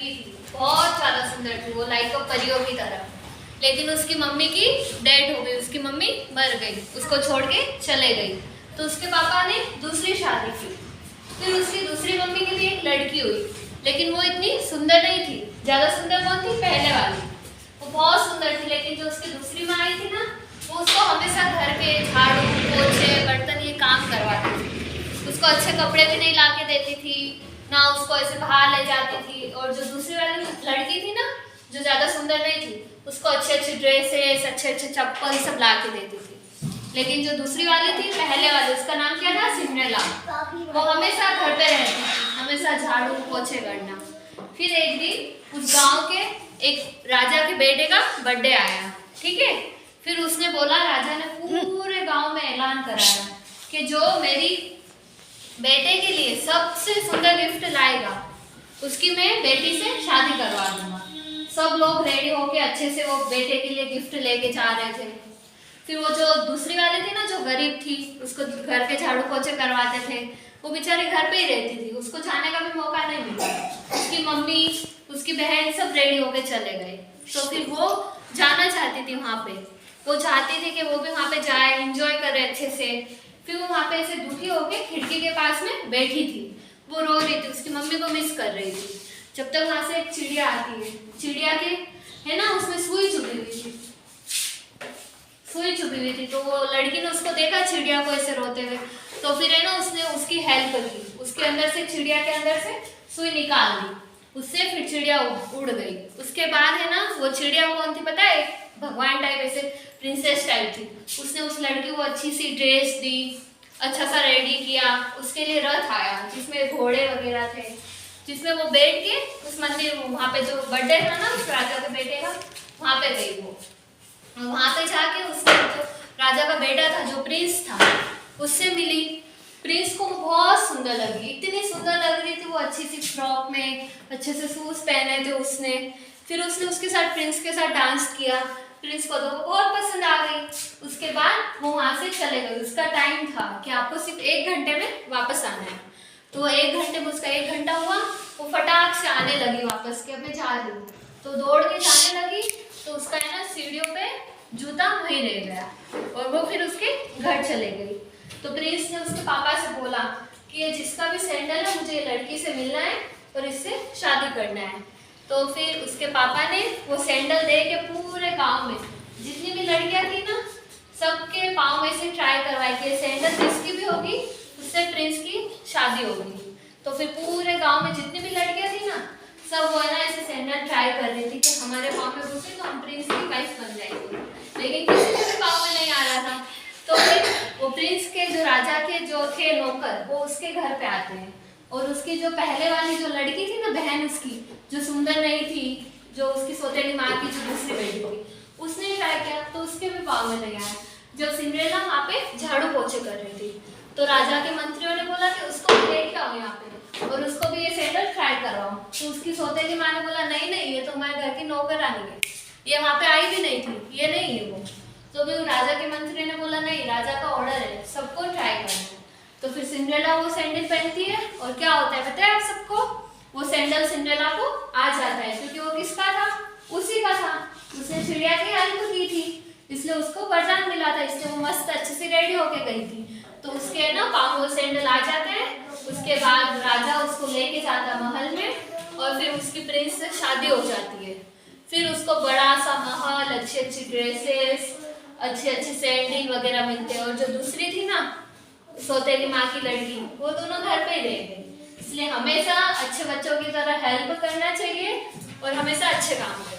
लड़की थी, बहुत ज्यादा सुंदर थी वो, लाइक परियों की तरह। लेकिन उसकी मम्मी की डेथ हो गई, उसकी मम्मी मर गई, उसको छोड़ के चले गई। तो उसके पापा ने दूसरी शादी की। फिर उसकी दूसरी मम्मी के लिए एक लड़की हुई, लेकिन वो इतनी सुंदर नहीं थी। ज्यादा सुंदर कौन थी? पहले वाली। वो बहुत सुंदर थी, लेकिन जो उसकी दूसरी माँ आई थी ना, वो उसको हमेशा घर के झाड़ू पोछे बर्तन ये काम करवाती थी। उसको अच्छे कपड़े भी नहीं ला के देती थी, ना उसको ऐसे बाहर ले जाती थी। और जो दूसरी वाली लड़की थी ना, जो ज्यादा सुंदर नहीं थी, उसको अच्छे अच्छे ड्रेसेस, अच्छे अच्छे चप्पल सब ला के देती थी। लेकिन जो दूसरी वाली थी, पहले वाली, उसका नाम क्या था? सिंड्रेला। वो हमेशा घर पे रहती थी, हमेशा झाड़ू पोछे करना। फिर एक दिन उस गांव के एक राजा के बेटे का बर्थडे आया, ठीक है। फिर उसने बोला, राजा ने पूरे गांव में ऐलान कराया कि जो मेरी बेटे के लिए सबसे सुंदर गिफ्ट लाएगा, उसकी मैं बेटी से शादी करवा दूंगा। सब लोग रेडी होके अच्छे से वो बेटे के लिए गिफ्ट लेके जा रहे थे। फिर वो जो दूसरी वाली थी ना, जो गरीब थी, उसको घर के झाड़ू पोछे करवाते थे, वो बेचारी घर पे ही रहती थी, उसको जाने का भी मौका नहीं मिला। उसकी मम्मी, उसकी बहन सब रेडी होके चले गए। तो फिर वो जाना चाहती थी वहाँ पे, वो चाहती थी कि वो भी वहाँ पे जाए, एंजॉय करे अच्छे से। फिर वो वहाँ पे ऐसे दुखी होके खिड़की के पास में बैठी थी, वो रो रही थी, उसकी मम्मी को मिस कर रही थी। जब तक वहाँ से एक चिड़िया आती है, चिड़िया के है ना उसमें सुई छुपी हुई थी, सुई छुपी हुई थी। तो वो लड़की ने उसको देखा, चिड़िया को ऐसे रोते हुए, तो फिर है ना उसने उसकी हेल्प की, उसके अंदर से, चिड़िया के अंदर से सुई निकाल दी, उससे फिर चिड़िया उड़ गई। उसके बाद है ना, वो चिड़िया कौन थी पता है? भगवान टाइप, ऐसे प्रिंसेस टाइप थी। उसने उस लड़की को अच्छी सी ड्रेस दी, अच्छा सा रेडी किया, उसके लिए रथ आया जिसमें घोड़े वगैरह थे, जिसमें वो बैठ के उस मंदिर, वहाँ पे जो बर्थडे था ना उस राजा के बेटे का, वहाँ पे गई वो। वहाँ पे जाके उसने जो राजा का बेटा था, जो प्रिंस था, उससे मिली। प्रिंस को बहुत सुंदर लगी, इतनी सुंदर लग रही थी वो, अच्छी सी फ्रॉक में अच्छे से शूज पहने थे उसने। फिर उसने उसके साथ, प्रिंस के साथ डांस किया। प्रिंस को तो वो बहुत पसंद आ गई। उसके बाद वो वहाँ से चले गए। उसका टाइम था कि आपको सिर्फ 1 घंटे में वापस आना है। तो 1 घंटे में, उसका 1 घंटा हुआ, वो फटाक से आने लगी वापस कि अब मैं जा रही हूँ। तो दौड़ के जाने लगी, तो उसका है ना सीढ़ियों पे जूता वहीं रह गया और वो फिर उसके घर चले गई। तो प्रिंस ने उसके पापा से बोला कि ये जिसका भी सैंडल है, मुझे ये लड़की से मिलना है और इससे शादी करना है। तो फिर उसके पापा ने वो सैंडल दे के पूरे गाँव में जितनी भी लड़कियाँ थी ना, सबके पाँव में से ट्राई करवाई कि सैंडल जिसकी भी होगी उससे प्रिंस की शादी होगी। तो फिर पूरे गांव में जितनी भी लड़कियां थी ना, सब वो है ना ऐसे सैंडल ट्राई कर रही थी कि हमारे पाँव में घुसे तो हम प्रिंस की वाइफ बन जाएंगे, लेकिन किसी के भी पाँव में नहीं आ रहा था। तो फिर वो प्रिंस के जो राजा के जो थे नौकर, वो उसके घर पे आते हैं और उसकी जो पहले वाली जो लड़की थी ना, बहन उसकी, जो सुंदर नहीं थी, जो उसकी सौतेली माँ की जो दूसरी बेटी थी, उसने ट्राई किया तो उसके भी पाँव में नहीं आया। जब सिंड्रेला वहाँ पे झाड़ू पोछे कर रही थी, तो राजा के मंत्रियों ने बोला कि उसको भी लेके आओ यहाँ पे और उसको भी ये सैंडल ट्राई करवाओ। तो उसकी सौतेली माँ ने बोला, नहीं नहीं, ये तो हमारे घर की नौकरानी है, ये वहाँ पे आई भी नहीं थी, ये नहीं है वो। तो भी राजा के मंत्री ने बोला, नहीं, राजा का ऑर्डर है, सबको ट्राई करना है। तो फिर सिंड्रेला वो सैंडल पहनती है और क्या होता है पता है आप सबको? वो सैंडल सिंड्रेला को आ जाता है, क्योंकि वो किसका था? उसी का था। उसने चिड़िया की हेल्प की थी, इसलिए उसको वरदान मिला था, इसलिए वो मस्त अच्छे से रेडी होके गई थी। तो उसके है ना पाँव वो सैंडल आ जाते हैं। उसके बाद राजा उसको लेके जाता महल में और फिर उसकी प्रिंस से शादी हो जाती है। फिर उसको बड़ा सा महल, अच्छी अच्छी ड्रेसेस, अच्छे अच्छे सैंडल वगैरह मिलते हैं। और जो दूसरी थी ना, सौतेली माँ की लड़की, वो दोनों घर पे ही रह गई। इसलिए हमेशा अच्छे बच्चों की तरह हेल्प करना चाहिए और हमेशा अच्छे काम करना चाहिए।